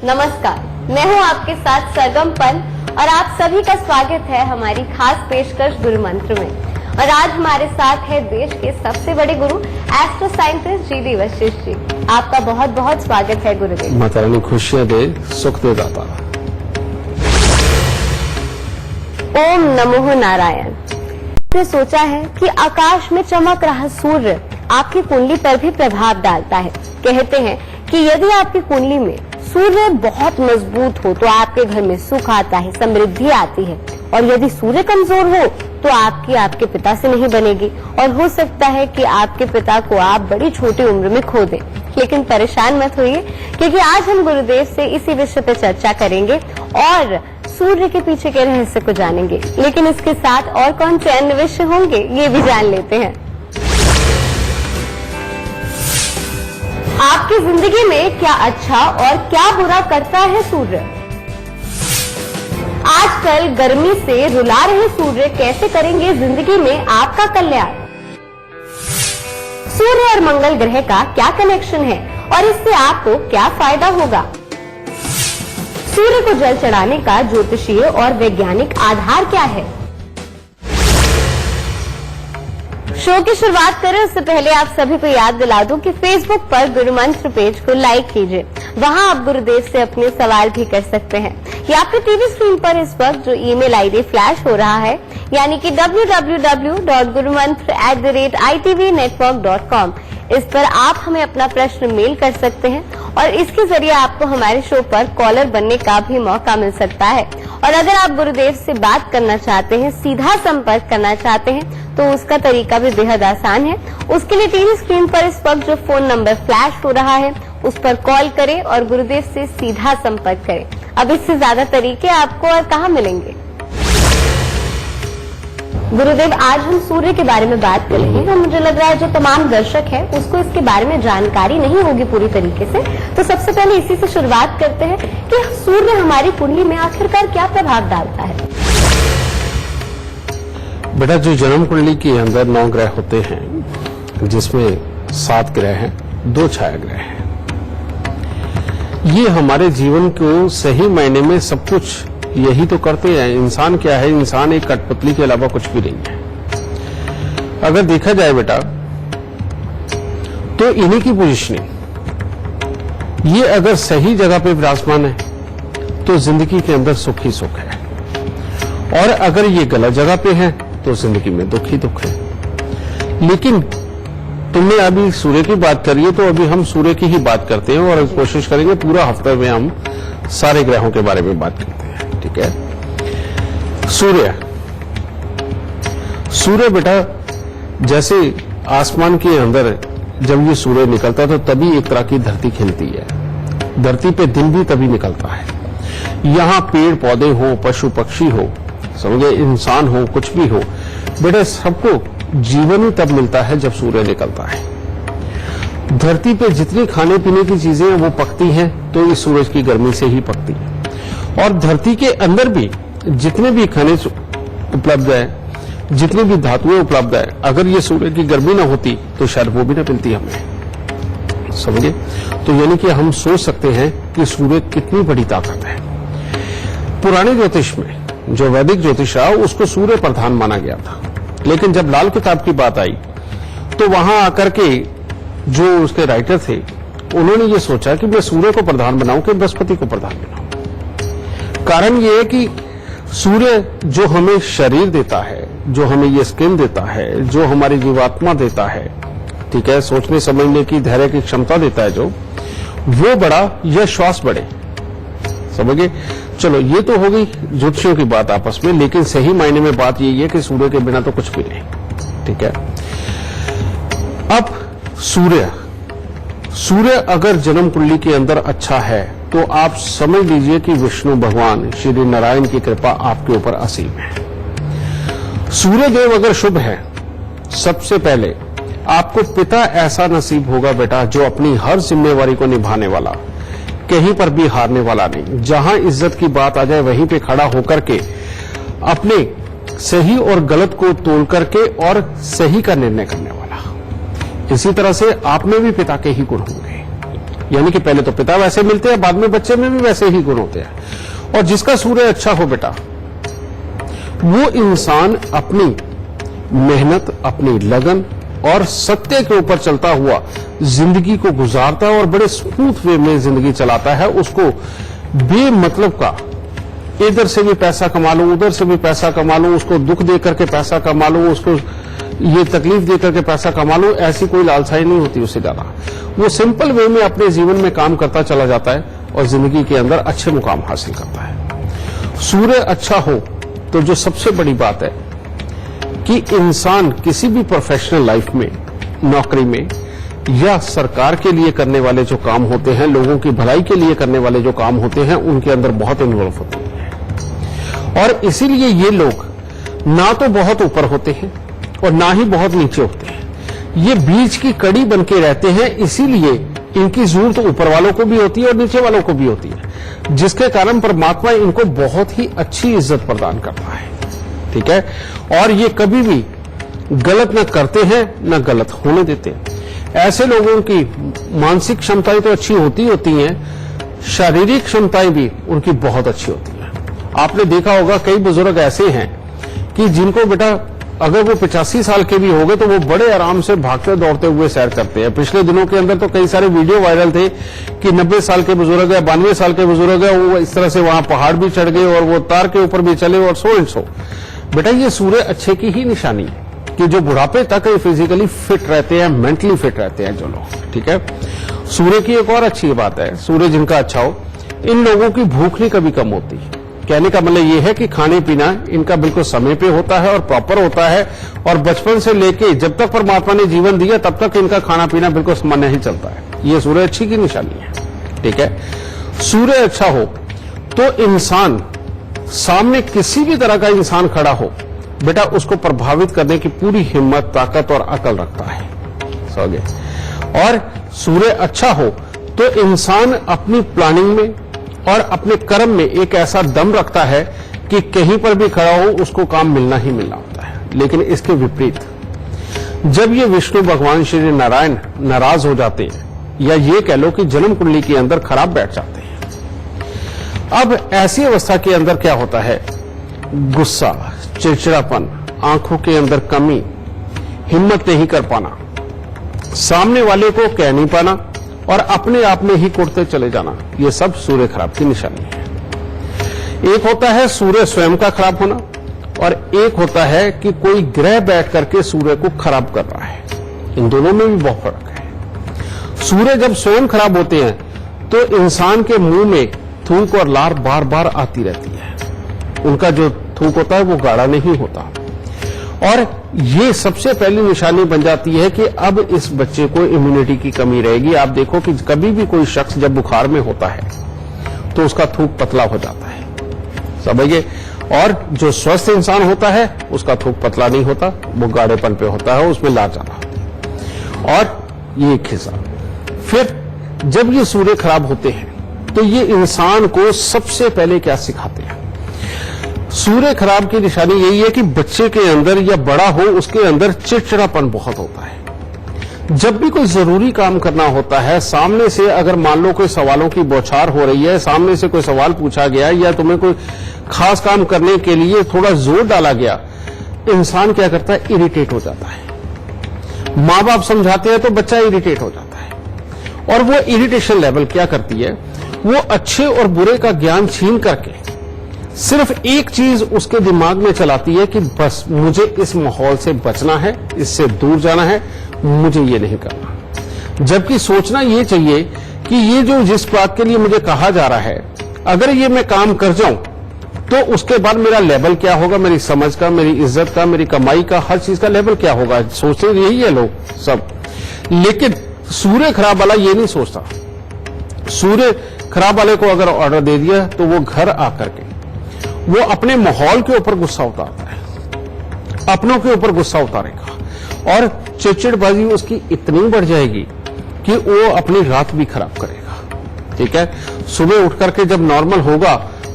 नमस्कार, मैं हूं आपके साथ सरगम पंत और आप सभी का स्वागत है हमारी खास पेशकश गुरु मंत्र में। और आज हमारे साथ है देश के सबसे बड़े गुरु astro scientist GD. Vashishtha ji. आपका बहुत बहुत स्वागत है गुरुदेव। माता रानी खुशियां दे, सुख दे दाता। ओम नमो नारायण। आपने सोचा है कि आकाश में चमक रहा सूर्य आपकी कुंडली पर भी प्रभाव डालता है। कहते हैं कि यदि आपकी कुंडली में सूर्य बहुत मजबूत हो तो आपके घर में सुख आता है, समृद्धि आती है। और यदि सूर्य कमजोर हो तो आपके पिता से नहीं बनेगी और हो सकता है कि आपके पिता को आप बड़ी छोटी उम्र में खो दें। लेकिन परेशान मत होइए, क्योंकि आज हम गुरुदेव से इसी विषय पर चर्चा करेंगे और सूर्य के पीछे के रहस्य को जानेंगे। लेकिन इसके साथ और कौन से अन्य विषय होंगे ये भी जान लेते हैं। आपकी जिंदगी में क्या अच्छा और क्या बुरा करता है सूर्य? आजकल गर्मी से रुला रहे सूर्य कैसे करेंगे जिंदगी में आपका कल्याण? सूर्य और मंगल ग्रह का क्या कनेक्शन है और इससे आपको क्या फायदा होगा? सूर्य को जल चढ़ाने का ज्योतिषीय और वैज्ञानिक आधार क्या है? शो की शुरुआत करें उससे पहले आप सभी को याद दिला दूं कि फेसबुक पर गुरु मंत्र पेज को लाइक कीजिए। वहां आप गुरुदेव से अपने सवाल भी कर सकते हैं या फिर टीवी स्क्रीन पर इस वक्त जो ईमेल आईडी फ्लैश हो रहा है, यानी कि www.gurumantra@itvnetwork.com, इस पर आप हमें अपना प्रश्न मेल कर सकते हैं और इसके जरिए आपको हमारे शो पर कॉलर बनने का भी मौका मिल सकता है। और अगर आप गुरुदेव से बात करना चाहते हैं, सीधा संपर्क करना चाहते हैं, तो उसका तरीका भी बेहद आसान है। उसके लिए टीवी स्क्रीन पर इस वक्त जो फोन नंबर फ्लैश हो रहा है उस पर कॉल करें और गुरुदेव से सीधा संपर्क करें। अब इससे ज्यादा तरीके आपको और कहाँ मिलेंगे? गुरुदेव, आज हम सूर्य के बारे में बात करेंगे और मुझे लग रहा है जो तमाम दर्शक है उसको इसके बारे में जानकारी नहीं होगी पूरी तरीके से। तो सबसे पहले इसी से शुरुआत करते हैं कि सूर्य हमारी कुंडली में आखिरकार क्या प्रभाव डालता है? बेटा, जो जन्म कुंडली के अंदर 9 ग्रह होते हैं, जिसमें 7 ग्रह हैं, 2 छाया ग्रह हैं। ये हमारे जीवन को सही मायने में सब कुछ यही तो करते हैं। इंसान क्या है? इंसान एक कठपुतली के अलावा कुछ भी नहीं है। अगर देखा जाए बेटा, तो इन्हीं की पोजीशनिंग, ये अगर सही जगह पे विराजमान है तो जिंदगी के अंदर सुख ही सुख है, और अगर ये गलत जगह पे है तो जिंदगी में दुख ही दुख है। लेकिन तुमने अभी सूर्य की बात करी है, तो अभी हम सूर्य की ही बात करते हैं और कोशिश करेंगे पूरा हफ्ते में हम सारे ग्रहों के बारे में बात करते हैं। ठीक है? सूर्य बेटा, जैसे आसमान के अंदर जब ये सूर्य निकलता है तो तभी एक तरह की धरती खिलती है। धरती पे दिन भी तभी निकलता है। यहां पेड़ पौधे हो, पशु पक्षी हो, समझे, इंसान हो, कुछ भी हो, बेटा सबको जीवन ही तब मिलता है जब सूर्य निकलता है। धरती पे जितनी खाने पीने की चीजें हैं वो पकती हैं तो इस सूरज की गर्मी से ही पकती है। और धरती के अंदर भी जितने भी खनिज उपलब्ध है, जितनी भी धातुएं उपलब्ध है, अगर ये सूर्य की गर्मी ना होती तो शायद वो भी ना मिलती हमें। समझे? तो यानी कि हम सोच सकते हैं कि सूर्य कितनी बड़ी ताकत है। पुराने ज्योतिष में जो वैदिक ज्योतिष रहा उसको सूर्य प्रधान माना गया था, लेकिन जब लाल किताब की बात आई तो वहां आकर के जो उसके राइटर थे उन्होंने ये सोचा कि मैं सूर्य को प्रधान बनाऊं कि बृहस्पति को प्रधान बनाऊं। कारण ये है कि सूर्य जो हमें शरीर देता है, जो हमें ये स्किन देता है, जो हमारी जीवात्मा देता है, ठीक है, सोचने समझने की, धैर्य की क्षमता देता है, जो वो बड़ा, यह श्वास बढ़े। समझिए? चलो, ये तो हो गई ज्योतिषियों की बात आपस में, लेकिन सही मायने में बात यही है कि सूर्य के बिना तो कुछ भी नहीं। ठीक है? अब सूर्य अगर जन्म कुंडली के अंदर अच्छा है तो आप समझ लीजिए कि विष्णु भगवान श्री नारायण की कृपा आपके ऊपर असीम है। सूर्य देव अगर शुभ है, सबसे पहले आपको पिता ऐसा नसीब होगा बेटा जो अपनी हर जिम्मेवारी को निभाने वाला, कहीं पर भी हारने वाला नहीं। जहां इज्जत की बात आ जाए वहीं पे खड़ा होकर के अपने सही और गलत को तोल करके और सही का निर्णय करने वाला। इसी तरह से आप में भी पिता के ही गुण होंगे, यानी कि पहले तो पिता वैसे मिलते हैं, बाद में बच्चे में भी वैसे ही गुण होते हैं। और जिसका सूर्य अच्छा हो बेटा, वो इंसान अपनी मेहनत, अपनी लगन और सत्य के ऊपर चलता हुआ जिंदगी को गुजारता है और बड़े स्मूथ वे में जिंदगी चलाता है। उसको बेमतलब का इधर से भी पैसा कमा लूं, उधर से भी पैसा कमा लूं, उसको दुख दे करके पैसा कमा लूं, उसको ये तकलीफ दे करके पैसा कमा लूं, ऐसी कोई लालसाई नहीं होती उससे ज्यादा। वो सिंपल वे में अपने जीवन में काम करता चला जाता है और जिंदगी के अंदर अच्छे मुकाम हासिल करता है। सूर्य अच्छा हो तो जो सबसे बड़ी बात है कि इंसान किसी भी प्रोफेशनल लाइफ में, नौकरी में या सरकार के लिए करने वाले जो काम होते हैं, लोगों की भलाई के लिए करने वाले जो काम होते हैं, उनके अंदर बहुत इन्वॉल्व होते हैं। और इसीलिए ये लोग ना तो बहुत ऊपर होते हैं और ना ही बहुत नीचे होते हैं। ये बीच की कड़ी बन के रहते हैं, इसीलिए इनकी जरूरत तो ऊपर वालों को भी होती है और नीचे वालों को भी होती है, जिसके कारण परमात्मा इनको बहुत ही अच्छी इज्जत प्रदान करता है। ठीक है, और ये कभी भी गलत न करते हैं न गलत होने देते हैं। ऐसे लोगों की मानसिक क्षमताएं तो अच्छी होती हैं, शारीरिक क्षमताएं भी उनकी बहुत अच्छी होती हैं। आपने देखा होगा कई बुजुर्ग ऐसे हैं कि जिनको बेटा अगर वो 85 साल के भी हो गए तो वो बड़े आराम से भागते दौड़ते हुए सैर करते हैं। पिछले दिनों के अंदर तो कई सारे वीडियो वायरल थे कि 90 साल के बुजुर्ग है, 92 साल के बुजुर्ग है, वो इस तरह से वहां पहाड़ भी चढ़ गए और वो तार के ऊपर भी चले और सो एंड सो। बेटा ये सूर्य अच्छे की ही निशानी है कि जो बुढ़ापे तक फिजिकली फिट रहते हैं, मेंटली फिट रहते हैं जो लोग। ठीक है, सूर्य की एक और अच्छी बात है, सूर्य जिनका अच्छा हो, इन लोगों की भूख नहीं कभी कम होती। कहने का मतलब ये है कि खाने पीना इनका बिल्कुल समय पे होता है और प्रॉपर होता है, और बचपन से लेके जब तक परमात्मा ने जीवन दिया तब तक इनका खाना पीना बिल्कुल सामान्य ही चलता है। ये सूर्य अच्छी की निशानी है। ठीक है, सूर्य अच्छा हो तो इंसान सामने किसी भी तरह का इंसान खड़ा हो, बेटा उसको प्रभावित करने की पूरी हिम्मत, ताकत और अकल रखता है। समझे? और सूर्य अच्छा हो तो इंसान अपनी प्लानिंग में और अपने कर्म में एक ऐसा दम रखता है कि कहीं पर भी खड़ा हो उसको काम मिलना ही मिलना होता है। लेकिन इसके विपरीत जब ये विष्णु भगवान श्री नारायण नाराज हो जाते हैं, या ये कह लो कि जन्म कुंडली के अंदर खराब बैठ जाते हैं, अब ऐसी अवस्था के अंदर क्या होता है, गुस्सा, चिड़चिड़ापन, आंखों के अंदर कमी, हिम्मत नहीं कर पाना, सामने वाले को कह नहीं पाना और अपने आप में ही कुटते चले जाना, ये सब सूर्य खराब की निशानी है। एक होता है सूर्य स्वयं का खराब होना और एक होता है कि कोई ग्रह बैठ करके सूर्य को खराब कर रहा है। इन दोनों में भी बहुत फर्क है। सूर्य जब स्वयं खराब होते हैं तो इंसान के मुंह में थूक और लार बार बार आती रहती है। उनका जो थूक होता है वो गाढ़ा नहीं होता, और ये सबसे पहली निशानी बन जाती है कि अब इस बच्चे को इम्यूनिटी की कमी रहेगी। आप देखो कि कभी भी कोई शख्स जब बुखार में होता है तो उसका थूक पतला हो जाता है, समझिए, और जो स्वस्थ इंसान होता है उसका थूक पतला नहीं होता, वो गाढ़ेपन पे होता है, उसमें लार ज्यादा होती है। और ये एक हिस्सा। फिर जब ये सूर्य खराब होते हैं तो ये इंसान को सबसे पहले क्या सिखाते हैं, सूर्य खराब की निशानी यही है कि बच्चे के अंदर या बड़ा हो उसके अंदर चिड़चिड़ापन बहुत होता है। जब भी कोई जरूरी काम करना होता है, सामने से अगर मान लो कोई सवालों की बौछार हो रही है, सामने से कोई सवाल पूछा गया या तुम्हें कोई खास काम करने के लिए थोड़ा जोर डाला गया, इंसान क्या करता है, इरिटेट हो जाता है। माँ बाप समझाते हैं तो बच्चा इरिटेट हो जाता है, और वो इरिटेशन लेवल क्या करती है, वो अच्छे और बुरे का ज्ञान छीन करके सिर्फ एक चीज उसके दिमाग में चलाती है कि बस मुझे इस माहौल से बचना है, इससे दूर जाना है, मुझे ये नहीं करना। जबकि सोचना ये चाहिए कि ये जो जिस बात के लिए मुझे कहा जा रहा है, अगर ये मैं काम कर जाऊं तो उसके बाद मेरा लेवल क्या होगा, मेरी समझ का, मेरी इज्जत का, मेरी कमाई का, हर चीज का लेवल क्या होगा। सोचते यही है लोग सब, लेकिन सूर्य खराब वाला ये नहीं सोचता। सूर्य खराब वाले को अगर ऑर्डर दे दिया तो वो घर आकर के वो अपने माहौल के ऊपर गुस्सा उतारता है, अपनों के ऊपर गुस्सा उतारेगा, और चिड़चिड़बाजी उसकी इतनी बढ़ जाएगी कि वो अपनी रात भी खराब करेगा। ठीक है, सुबह उठ करके जब नॉर्मल होगा,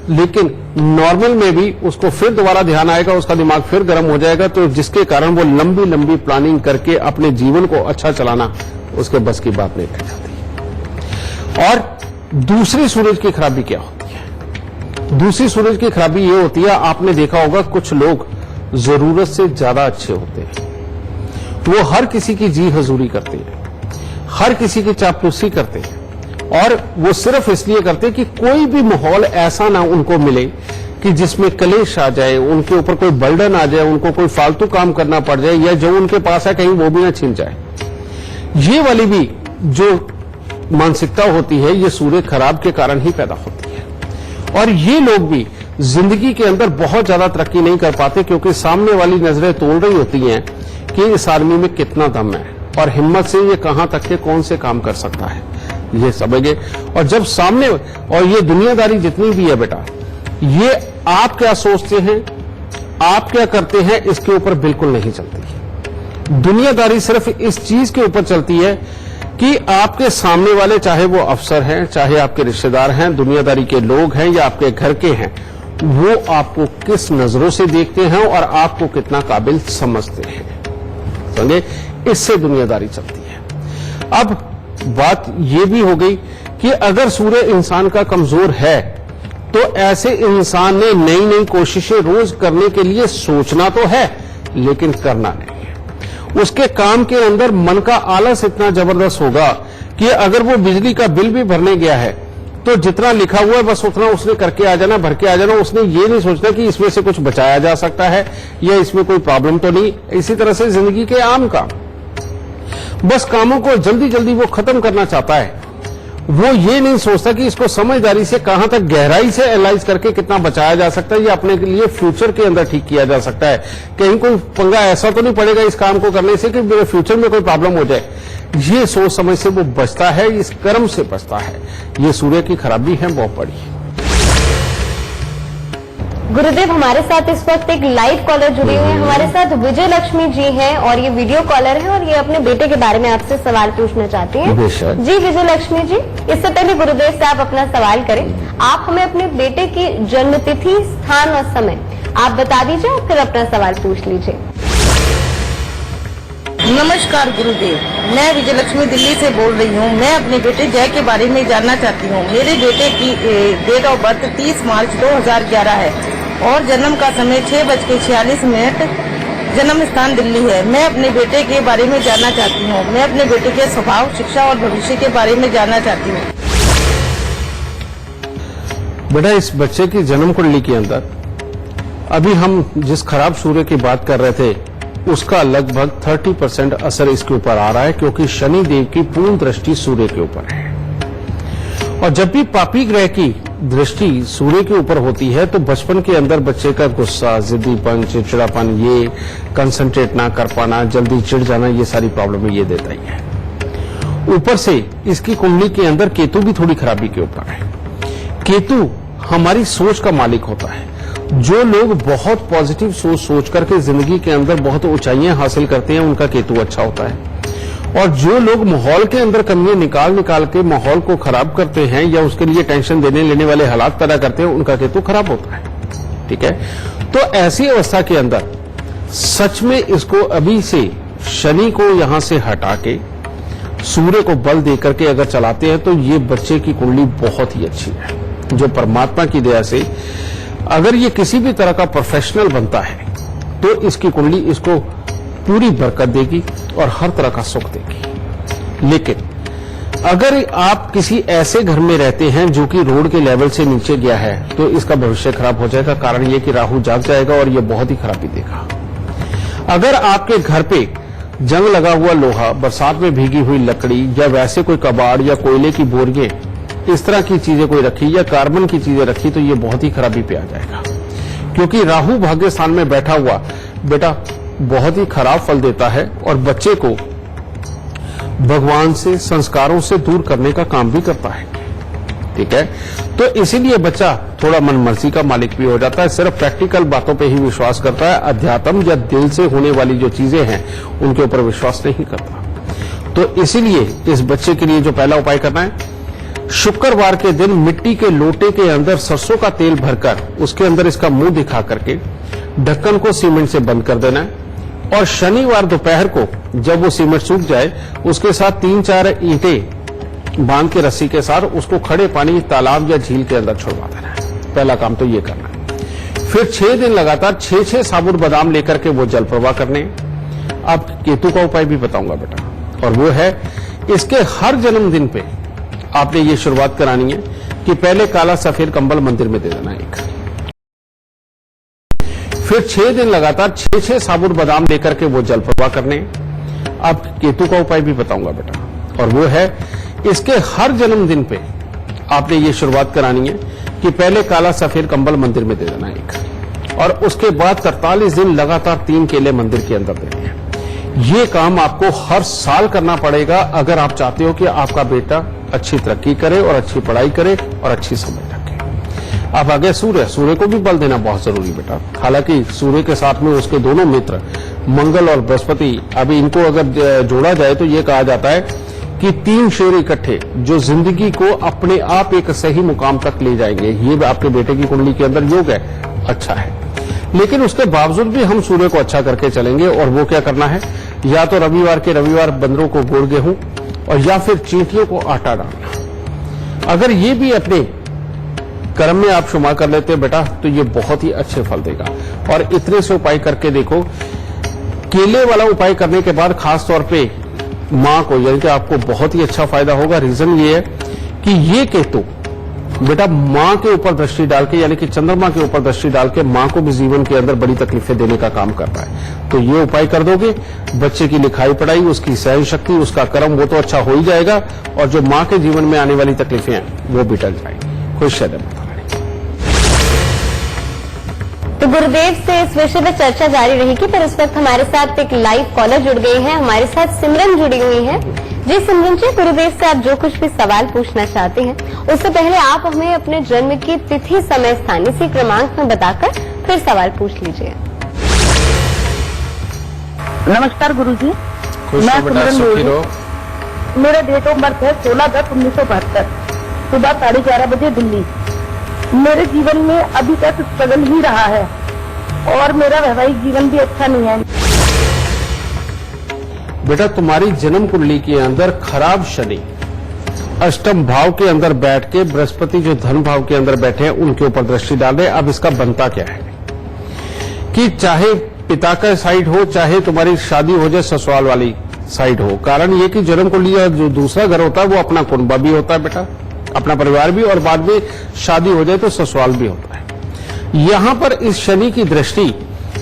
लेकिन नॉर्मल में भी उसको फिर दोबारा ध्यान आएगा, उसका दिमाग फिर गर्म हो जाएगा, तो जिसके कारण वो लंबी लंबी प्लानिंग करके अपने जीवन को अच्छा चलाना उसके बस की बात नहीं रह जाती। और दूसरी सूरज की खराबी क्या होती है? दूसरी सूरज की खराबी ये होती है, आपने देखा होगा कुछ लोग जरूरत से ज्यादा अच्छे होते हैं, वो हर किसी की जी हजूरी करते हैं, हर किसी की चापलूसी करते हैं, और वो सिर्फ इसलिए करते हैं कि कोई भी माहौल ऐसा ना उनको मिले कि जिसमें कलेश आ जाए, उनके ऊपर कोई बर्डन आ जाए, उनको कोई फालतू काम करना पड़ जाए, या जो उनके पास है कहीं वो भी ना छिन जाए। ये वाली भी जो मानसिकता होती है, ये सूर्य खराब के कारण ही पैदा होती है। और ये लोग भी जिंदगी के अंदर बहुत ज्यादा तरक्की नहीं कर पाते, क्योंकि सामने वाली नजरें तोल रही होती हैं कि इस आदमी में कितना दम है और हिम्मत से ये कहां तक के कौन से काम कर सकता है, ये समझे। और जब सामने, और ये दुनियादारी जितनी भी है बेटा, ये आप क्या सोचते हैं, आप क्या करते हैं, इसके ऊपर बिल्कुल नहीं चलती। दुनियादारी सिर्फ इस चीज के ऊपर चलती है कि आपके सामने वाले, चाहे वो अफसर हैं, चाहे आपके रिश्तेदार हैं, दुनियादारी के लोग हैं या आपके घर के हैं, वो आपको किस नजरों से देखते हैं और आपको कितना काबिल समझते हैं, समझे। इससे दुनियादारी चलती है। अब बात यह भी हो गई कि अगर सूर्य इंसान का कमजोर है, तो ऐसे इंसान ने नई नई कोशिशें रोज करने के लिए सोचना तो है, लेकिन करना नहीं है। उसके काम के अंदर मन का आलस इतना जबरदस्त होगा कि अगर वो बिजली का बिल भी भरने गया है, तो जितना लिखा हुआ है बस उतना उसने करके आ जाना, भर के आ जाना। उसने ये नहीं सोचना कि इसमें से कुछ बचाया जा सकता है या इसमें कोई प्रॉब्लम तो नहीं। इसी तरह से जिंदगी के आम काम, बस कामों को जल्दी जल्दी वो खत्म करना चाहता है। वो ये नहीं सोचता कि इसको समझदारी से कहां तक गहराई से एनालाइज करके कितना बचाया जा सकता है या अपने के लिए फ्यूचर के अंदर ठीक किया जा सकता है। कहीं कोई पंगा ऐसा तो नहीं पड़ेगा इस काम को करने से कि मेरे फ्यूचर में कोई प्रॉब्लम हो जाए। ये सोच समझ से वो बचता है, इस कर्म से बचता है। ये सूर्य की खराबी है बहुत बड़ी। गुरुदेव, हमारे साथ इस वक्त एक लाइव कॉलर जुड़े हुए हैं। हमारे साथ विजय लक्ष्मी जी हैं और ये वीडियो कॉलर है और ये अपने बेटे के बारे में आपसे सवाल पूछना चाहती हैं। जी विजय लक्ष्मी जी, इससे पहले गुरुदेव से आप अपना सवाल करें, आप हमें अपने बेटे की जन्म तिथि, स्थान और समय आप बता दीजिए और फिर अपना सवाल पूछ लीजिए। नमस्कार गुरुदेव, मैं विजय लक्ष्मी दिल्ली से बोल रही हूँ। मैं अपने बेटे जय के बारे में जानना चाहती हूँ। मेरे बेटे की डेट ऑफ बर्थ 30 मार्च 2011 है और जन्म का समय 6:46, जन्म स्थान दिल्ली है। मैं अपने बेटे के बारे में जानना चाहती हूँ। मैं अपने बेटे के स्वभाव, शिक्षा और भविष्य के बारे में जानना चाहती हूँ। बेटा, इस बच्चे की जन्म कुंडली के अंदर अभी हम जिस खराब सूर्य की बात कर रहे थे, उसका लगभग 30% असर इसके ऊपर आ रहा है, क्योंकि शनि देव की पूर्ण दृष्टि सूर्य के ऊपर है। और जब भी पापी ग्रह की दृष्टि सूर्य के ऊपर होती है, तो बचपन के अंदर बच्चे का गुस्सा, जिद्दीपन, चिड़चिड़ापन, ये कंसंट्रेट ना कर पाना, जल्दी चिढ़ जाना, ये सारी प्रॉब्लम ये देता ही है। ऊपर से इसकी कुंडली के अंदर केतु भी थोड़ी खराबी के ऊपर है। केतु हमारी सोच का मालिक होता है। जो लोग बहुत पॉजिटिव सोच करके जिंदगी के अंदर बहुत ऊंचाइयां हासिल करते हैं, उनका केतु अच्छा होता है। और जो लोग माहौल के अंदर कमियां निकाल के माहौल को खराब करते हैं या उसके लिए टेंशन देने लेने वाले हालात पैदा करते हैं, उनका केतु खराब होता है। ठीक है, तो ऐसी अवस्था के अंदर सच में इसको अभी से शनि को यहां से हटा के सूर्य को बल देकर के अगर चलाते हैं, तो ये बच्चे की कुंडली बहुत ही अच्छी है। जो परमात्मा की दया से अगर ये किसी भी तरह का प्रोफेशनल बनता है, तो इसकी कुंडली इसको पूरी बरकत देगी और हर तरह का सुख देगी। लेकिन अगर आप किसी ऐसे घर में रहते हैं जो कि रोड के लेवल से नीचे गया है, तो इसका भविष्य खराब हो जाएगा। कारण ये कि राहु जाग जाएगा और ये बहुत ही खराबी देगा। अगर आपके घर पे जंग लगा हुआ लोहा, बरसात में भीगी हुई लकड़ी, या वैसे कोई कबाड़ या कोयले की बोरियां, इस तरह की चीजें कोई रखी या कार्बन की चीजें रखी, तो ये बहुत ही खराबी पे आ जाएगा। क्योंकि राहु भाग्य स्थान में बैठा हुआ बेटा बहुत ही खराब फल देता है और बच्चे को भगवान से, संस्कारों से दूर करने का काम भी करता है। ठीक है, तो इसीलिए बच्चा थोड़ा मनमर्जी का मालिक भी हो जाता है, सिर्फ प्रैक्टिकल बातों पे ही विश्वास करता है, अध्यात्म या दिल से होने वाली जो चीजें हैं उनके ऊपर विश्वास नहीं करता। तो इसीलिए इस बच्चे के लिए जो पहला उपाय करना है, शुक्रवार के दिन मिट्टी के लोटे के अंदर सरसों का तेल भरकर उसके अंदर इसका मुंह दिखा करके ढक्कन को सीमेंट से बंद कर देना है और शनिवार दोपहर को जब वो सीमेंट सूख जाए उसके साथ 3-4 ईंटें बांध के रस्सी के साथ उसको खड़े पानी तालाब या झील के अंदर छोड़वा देना है। पहला काम तो ये करना है। फिर 6 दिन लगातार 6 साबुत बादाम लेकर के वो जल प्रवाह करने। अब केतु का उपाय भी बताऊंगा बेटा, और वो है इसके हर जन्मदिन पे आपने ये शुरुआत करानी है कि पहले काला सफेद कंबल मंदिर में दे देना एक। फिर 6 दिन लगातार 6 साबुत बादाम लेकर के वो जल प्रवाह करने। अब केतु का उपाय भी बताऊंगा बेटा, और वो है इसके हर जन्मदिन पे आपने ये शुरुआत करानी है कि पहले काला सफेद कंबल मंदिर में दे देना एक, और उसके बाद 43 दिन लगातार 3 केले मंदिर के अंदर देने हैं। ये काम आपको हर साल करना पड़ेगा अगर आप चाहते हो कि आपका बेटा अच्छी तरक्की करे और अच्छी पढ़ाई करे और अच्छी समझ रखे। अब आगे सूर्य को भी बल देना बहुत जरूरी बेटा। हालांकि सूर्य के साथ में उसके दोनों मित्र मंगल और बृहस्पति, अभी इनको अगर जोड़ा जाए तो ये कहा जाता है कि 3 शेर इकट्ठे जो जिंदगी को अपने आप एक सही मुकाम तक ले जाएंगे। ये आपके बेटे की कुंडली के अंदर योग है, अच्छा है, लेकिन उसके बावजूद भी हम सूर्य को अच्छा करके चलेंगे। और वो क्या करना है, या तो रविवार बंदरों को गुड़ गेहूं और या फिर चींटियों को आटा डालना। अगर ये भी अपने कर्म में आप शुमार कर लेते हैं बेटा तो ये बहुत ही अच्छे फल देगा। और इतने से उपाय करके देखो। केले वाला उपाय करने के बाद खास तौर पे मां को, यानी कि आपको बहुत ही अच्छा फायदा होगा। रीजन ये है कि ये केतु बेटा मां के ऊपर दृष्टि डाल के, यानी कि चंद्रमा के ऊपर दृष्टि डाल के मां को भी जीवन के अंदर बड़ी तकलीफें देने का काम कर रहा है। तो ये उपाय कर दोगे, बच्चे की लिखाई पढ़ाई, उसकी सहन शक्ति, उसका कर्म वो तो अच्छा हो ही जाएगा, और जो मां के जीवन में आने वाली तकलीफें हैं वो भी टल जाएंगी। खुश रहे। तो गुरुदेव से इस विषय पर चर्चा जारी रहेगी, पर इस वक्त हमारे साथ एक लाइव कॉलर जुड़ गए हैं। हमारे साथ सिमरन जुड़ी हुई है। जी सिमरन जी, गुरुदेव से आप जो कुछ भी सवाल पूछना चाहते हैं उससे पहले आप हमें अपने जन्म की तिथि, समय, स्थान इसी क्रमांक में बताकर फिर सवाल पूछ लीजिए। नमस्कार गुरुजी, मैं सिमरन बोल रही हूँ। मेरा डेट ऑफ बर्थ है 16/10/1972, सुबह 11:30 बजे दिल्ली। मेरे जीवन में अभी तक स्ट्रगल ही रहा है और मेरा वैवाहिक जीवन भी अच्छा नहीं है। बेटा तुम्हारी जन्म कुंडली के अंदर खराब शनि अष्टम भाव के अंदर बैठ के, बृहस्पति जो धन भाव के अंदर बैठे हैं उनके ऊपर दृष्टि डाल रहे। अब इसका बनता क्या है कि चाहे पिता का साइड हो, चाहे तुम्हारी शादी हो जाए ससुराल वाली साइड हो, कारण ये कि जन्म कुंडली का जो दूसरा घर होता है वो अपना कुनबा भी होता है बेटा, अपना परिवार भी, और बाद में शादी हो जाए तो ससुराल भी होता है। यहां पर इस शनि की दृष्टि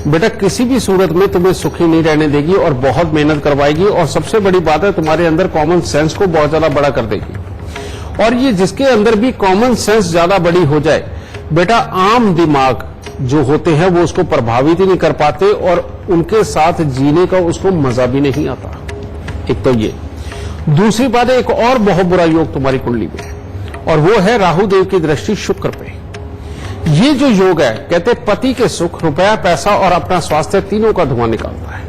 बेटा किसी भी सूरत में तुम्हें सुखी नहीं रहने देगी और बहुत मेहनत करवाएगी। और सबसे बड़ी बात है तुम्हारे अंदर कॉमन सेंस को बहुत ज्यादा बड़ा कर देगी। और ये जिसके अंदर भी कॉमन सेंस ज्यादा बड़ी हो जाए बेटा, आम दिमाग जो होते हैं वो उसको प्रभावित ही नहीं कर पाते और उनके साथ जीने का उसको मजा भी नहीं आता। एक तो ये। दूसरी बात है, एक और बहुत बुरा योग तुम्हारी कुंडली में है और वो है राहु देव की दृष्टि शुक्र पे। ये जो योग है, कहते पति के सुख, रुपया, पैसा और अपना स्वास्थ्य तीनों का धुआं निकालता है।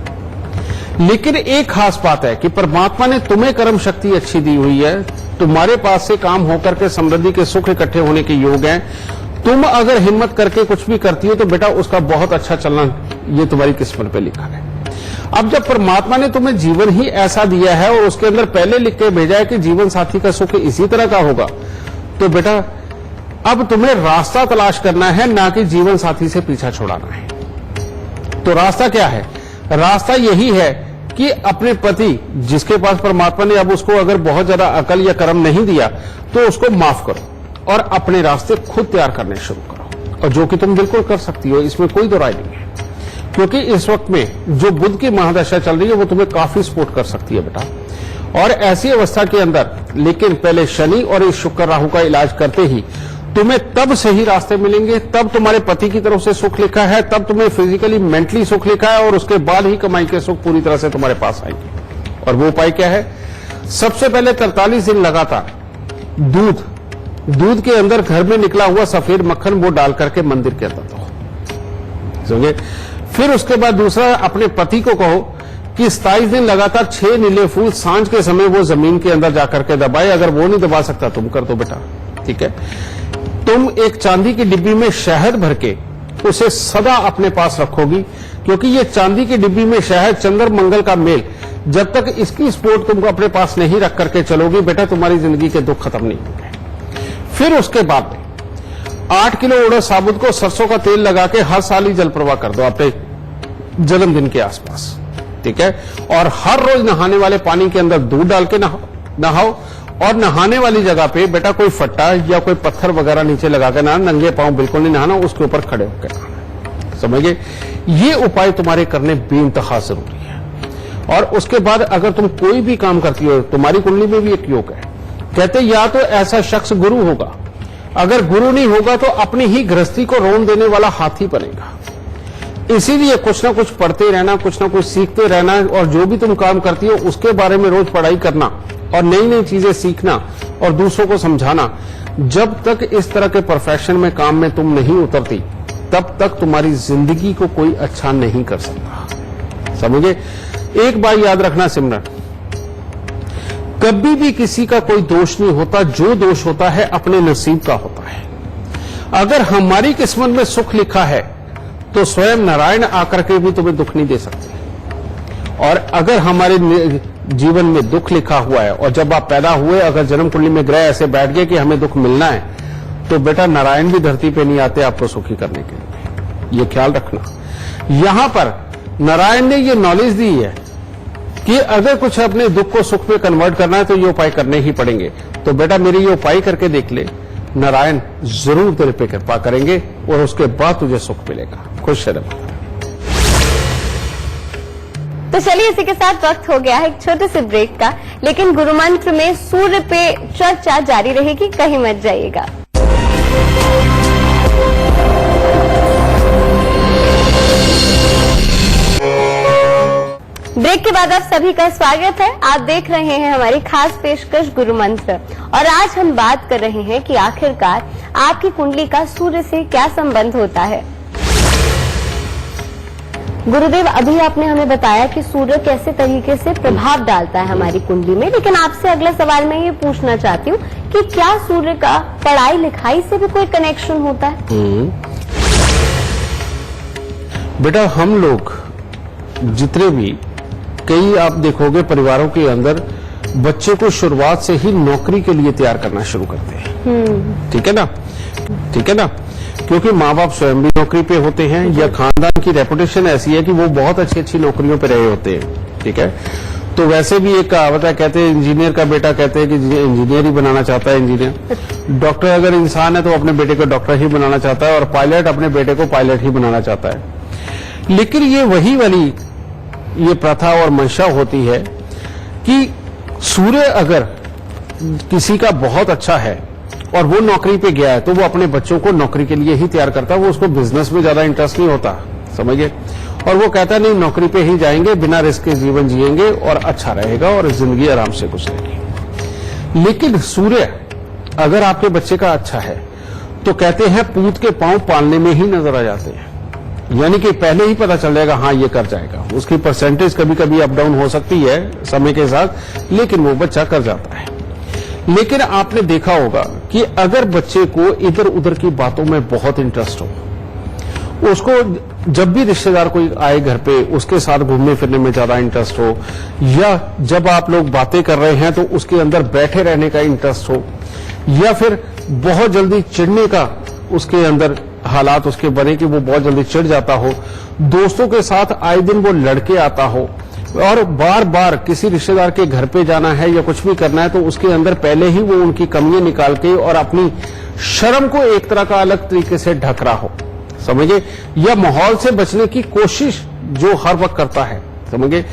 लेकिन एक खास बात है कि परमात्मा ने तुम्हें कर्म शक्ति अच्छी दी हुई है, तुम्हारे पास से काम होकर के समृद्धि के सुख इकट्ठे होने के योग हैं। तुम अगर हिम्मत करके कुछ भी करती हो तो बेटा उसका बहुत अच्छा चलना ये तुम्हारी किस्मत पे लिखा है। अब जब परमात्मा ने तुम्हें जीवन ही ऐसा दिया है और उसके अंदर पहले लिख के भेजा है कि जीवन साथी का सुख इसी तरह का होगा, तो बेटा अब तुम्हें रास्ता तलाश करना है, ना कि जीवन साथी से पीछा छुड़ाना है। तो रास्ता क्या है? रास्ता यही है कि अपने पति जिसके पास परमात्मा ने अब उसको अगर बहुत ज्यादा अकल या कर्म नहीं दिया तो उसको माफ करो और अपने रास्ते खुद तैयार करने शुरू करो, और जो कि तुम बिल्कुल कर सकती हो, इसमें कोई दो राय नहीं है। क्योंकि इस वक्त में जो बुध की महादशा चल रही है वो तुम्हें काफी सपोर्ट कर सकती है बेटा। और ऐसी अवस्था के अंदर लेकिन पहले शनि और इस शुक्र राहु का इलाज करते ही तुम्हें तब सही रास्ते मिलेंगे, तब तुम्हारे पति की तरफ से सुख लिखा है, तब तुम्हें फिजिकली मेंटली सुख लिखा है, और उसके बाद ही कमाई के सुख पूरी तरह से तुम्हारे पास आएंगे। और वो उपाय क्या है? सबसे पहले 43 दिन लगातार दूध के अंदर घर में निकला हुआ सफेद मक्खन वो डाल करके मंदिर के अंदर दो। समझे? फिर उसके बाद दूसरा, अपने पति को कहो कि 27 दिन लगातार 6 नीले फूल सांझ के समय वो जमीन के अंदर जाकर के दबाए। अगर वो नहीं दबा सकता तुम कर दो बेटा, ठीक है। तुम एक चांदी की डिब्बी में शहद भर के उसे सदा अपने पास रखोगी, क्योंकि ये चांदी की डिब्बी में शहद चंद्र मंगल का मेल, जब तक इसकी स्पोर्ट तुमको अपने पास नहीं रख करके चलोगी बेटा, तुम्हारी जिंदगी के दुख खत्म नहीं होंगे। फिर उसके बाद में 8 किलो उड़द साबुत को सरसों का तेल लगा के हर साल ही जल प्रवाह कर दो अपने जन्मदिन के आसपास, ठीक है। और हर रोज नहाने वाले पानी के अंदर दूध डाल के नहाओ, और नहाने वाली जगह पे बेटा कोई फट्टा या कोई पत्थर वगैरह नीचे लगा के नहाना, नंगे पांव बिल्कुल नहीं नहाना, उसके ऊपर खड़े होकर नहाना, समझिए। ये उपाय तुम्हारे करने बेइंतहा जरूरी है। और उसके बाद अगर तुम कोई भी काम करती हो, तुम्हारी कुंडली में भी एक योग है, कहते या तो ऐसा शख्स गुरु होगा, अगर गुरु नहीं होगा तो अपनी ही गृहस्थी को रौंद देने वाला हाथी बनेगा। इसीलिए कुछ ना कुछ पढ़ते रहना, कुछ ना कुछ सीखते रहना, और जो भी तुम काम करती हो उसके बारे में रोज पढ़ाई करना और नई नई चीजें सीखना और दूसरों को समझाना। जब तक इस तरह के प्रोफेशन में काम में तुम नहीं उतरती, तब तक तुम्हारी जिंदगी को कोई अच्छा नहीं कर सकता, समझे। एक बात याद रखना सिमरन, कभी भी किसी का कोई दोष नहीं होता, जो दोष होता है अपने नसीब का होता है। अगर हमारी किस्मत में सुख लिखा है तो स्वयं नारायण आकर के भी तुम्हें दुख नहीं दे सकते, और अगर हमारे जीवन में दुख लिखा हुआ है और जब आप पैदा हुए अगर जन्म कुंडली में ग्रह ऐसे बैठ गए कि हमें दुख मिलना है, तो बेटा नारायण भी धरती पे नहीं आते आपको सुखी करने के लिए, ये ख्याल रखना। यहां पर नारायण ने ये नॉलेज दी है कि अगर कुछ अपने दुख को सुख में कन्वर्ट करना है तो ये उपाय करने ही पड़ेंगे। तो बेटा मेरे ये उपाय करके देख ले, नारायण जरूर तेरे पे कृपा करेंगे और उसके बाद तुझे सुख मिलेगा। खुश रहो। तो चलिए इसी के साथ वक्त हो गया है एक छोटे से ब्रेक का, लेकिन गुरु मंत्र में सूर्य पे चर्चा जारी रहेगी, कहीं मत जाइएगा। ब्रेक के बाद आप सभी का स्वागत है। आप देख रहे हैं हमारी खास पेशकश गुरु मंत्र, और आज हम बात कर रहे हैं कि आखिरकार आपकी कुंडली का सूर्य से क्या संबंध होता है। गुरुदेव, अभी आपने हमें बताया कि सूर्य कैसे तरीके से प्रभाव डालता है हमारी कुंडली में, लेकिन आपसे अगला सवाल मैं ये पूछना चाहती हूँ कि क्या सूर्य का पढ़ाई लिखाई से भी कोई कनेक्शन होता है? बेटा हम लोग जितने भी, कई आप देखोगे परिवारों के अंदर बच्चे को शुरुआत से ही नौकरी के लिए तैयार करना शुरू करते हैं, ठीक है ना, ठीक है ना, क्योंकि माँ बाप स्वयं भी नौकरी पे होते हैं या खानदान की रेपुटेशन ऐसी है कि वो बहुत अच्छी अच्छी नौकरियों पे रहे होते हैं, ठीक है। तो वैसे भी एक कहावत है, कहते हैं इंजीनियर का बेटा कहते हैं कि इंजीनियर ही बनाना चाहता है इंजीनियर, डॉक्टर अगर इंसान है तो अपने बेटे को डॉक्टर ही बनाना चाहता है, और पायलट अपने बेटे को पायलट ही बनाना चाहता है। लेकिन ये वही वाली ये प्रथा और मंशा होती है कि सूर्य अगर किसी का बहुत अच्छा है और वो नौकरी पे गया है तो वो अपने बच्चों को नौकरी के लिए ही तैयार करता है, वो उसको बिजनेस में ज्यादा इंटरेस्ट नहीं होता, समझिए। और वो कहता नहीं नौकरी पे ही जाएंगे, बिना रिस्क के जीवन जिएंगे और अच्छा रहेगा और जिंदगी आराम से गुजरेगी। लेकिन सूर्य अगर आपके बच्चे का अच्छा है तो कहते हैं पूत के पांव पालने में ही नजर आ जाते हैं, यानी कि पहले ही पता चल जाएगा हाँ ये कर जाएगा। उसकी परसेंटेज कभी कभी अप डाउन हो सकती है समय के साथ, लेकिन वो बच्चा कर जाता है। लेकिन आपने देखा होगा कि अगर बच्चे को इधर उधर की बातों में बहुत इंटरेस्ट हो, उसको जब भी रिश्तेदार कोई आए घर पे उसके साथ घूमने फिरने में ज्यादा इंटरेस्ट हो, या जब आप लोग बातें कर रहे हैं तो उसके अंदर बैठे रहने का इंटरेस्ट हो, या फिर बहुत जल्दी चिढ़ने का उसके अंदर हालात उसके बने कि वो बहुत जल्दी चिढ़ जाता हो, दोस्तों के साथ आए दिन वो लड़के आता हो, और बार बार किसी रिश्तेदार के घर पे जाना है या कुछ भी करना है तो उसके अंदर पहले ही वो उनकी कमियां निकाल के और अपनी शर्म को एक तरह का अलग तरीके से ढक रहा हो, समझिए, या माहौल से बचने की कोशिश जो हर वक्त करता है, समझिए।